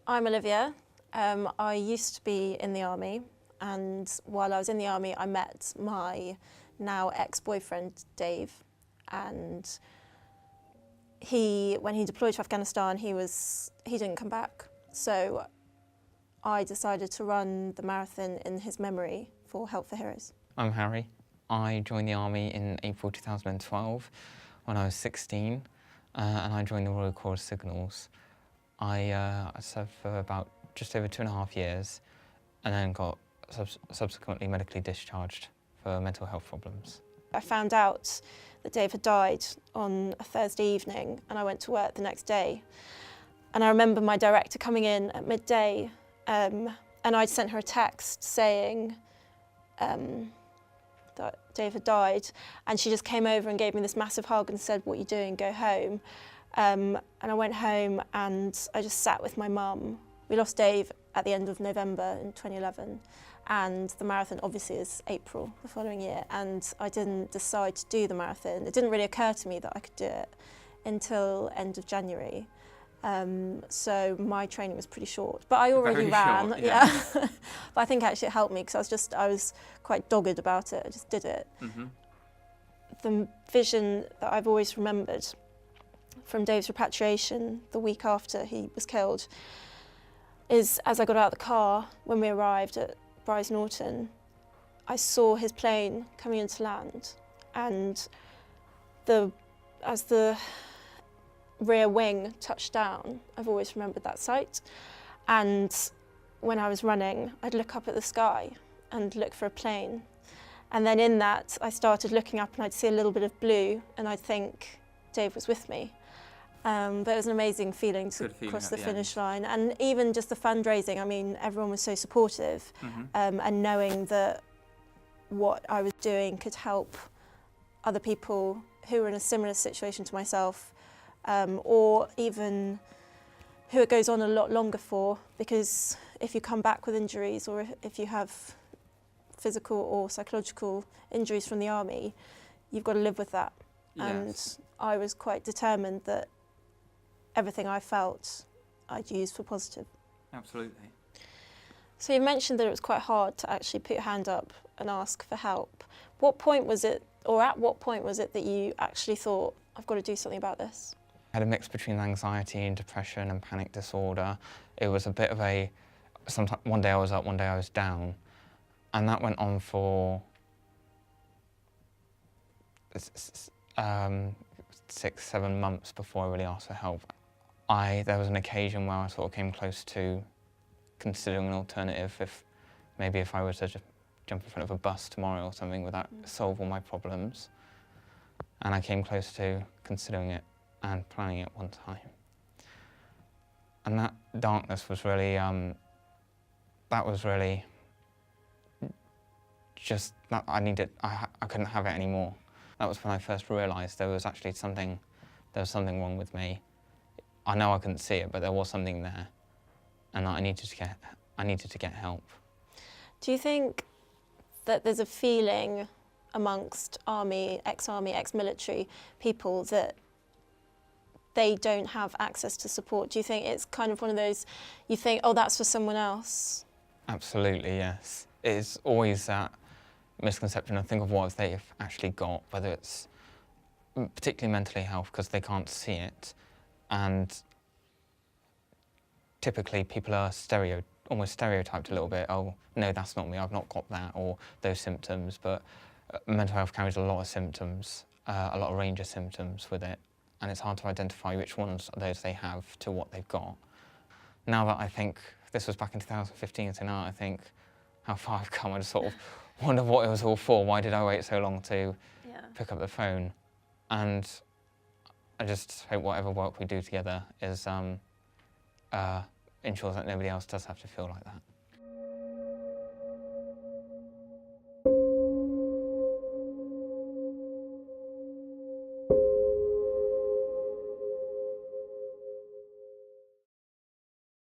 I'm Olivia. I used to be in the army, and while I was in the army I met my now ex-boyfriend Dave, and when he deployed to Afghanistan he didn't come back, so I decided to run the marathon in his memory for Help for Heroes. I'm Harry. I joined the army in April 2012 when I was 16, and I joined the Royal Corps of Signals. I served for about just over 2.5 years and then got subsequently medically discharged for mental health problems. I found out that Dave had died on a Thursday evening, and I went to work the next day. And I remember my director coming in at midday, and I'd sent her a text saying that Dave had died, and she just came over and gave me this massive hug and said, "What are you doing? Go home." And I went home and I just sat with my mum. We lost Dave at the end of November in 2011, and the marathon obviously is April the following year, and I didn't decide to do the marathon. It didn't really occur to me that I could do it until end of January. So my training was pretty short, but I already ran. Short, yeah. But I think actually it helped me because I was quite dogged about it. I just did it. Mm-hmm. The vision that I've always remembered from Dave's repatriation the week after he was killed is, as I got out of the car when we arrived at Brize Norton, I saw his plane coming into land, and as the rear wing touched down, I've always remembered that sight. And when I was running, I'd look up at the sky and look for a plane. And then in that, I started looking up and I'd see a little bit of blue and I'd think Dave was with me. But it was an amazing feeling to cross the finish line. And even just the fundraising, I mean, everyone was so supportive. Mm-hmm. And knowing that what I was doing could help other people who were in a similar situation to myself, or even who it goes on a lot longer for, because if you come back with injuries or if you have physical or psychological injuries from the army, you've got to live with that. Yes. And I was quite determined that everything I felt I'd use for positive. Absolutely. So you mentioned that it was quite hard to actually put your hand up and ask for help. What point was it, or at what point was it that you actually thought, I've got to do something about this? I had a mix between anxiety and depression and panic disorder. It was a bit of one day I was up, one day I was down. And that went on for 6-7 months before I really asked for help. There was an occasion where I sort of came close to considering an alternative, if I were to just jump in front of a bus tomorrow or something, would that solve all my problems? And I came close to considering it and planning it one time. And that darkness was really, just that I couldn't have it anymore. That was when I first realised there was something wrong with me. I know I couldn't see it, but there was something there, and I needed to get help. Do you think that there's a feeling amongst army, ex-military people that they don't have access to support? Do you think it's kind of one of those, you think, oh, that's for someone else? Absolutely, yes. It's always that misconception of think of what they've actually got, whether it's particularly mentally health, because they can't see it. And typically people are almost stereotyped a little bit. Oh, no, that's not me, I've not got that, or those symptoms. But mental health carries a lot of symptoms, a lot of range of symptoms with it. And it's hard to identify which ones of those they have to what they've got. Now that I think, this was back in 2015, so now I think how far I've come, I just sort of wonder what it was all for. Why did I wait so long to pick up the phone? And I just hope whatever work we do together ensures that nobody else does have to feel like that.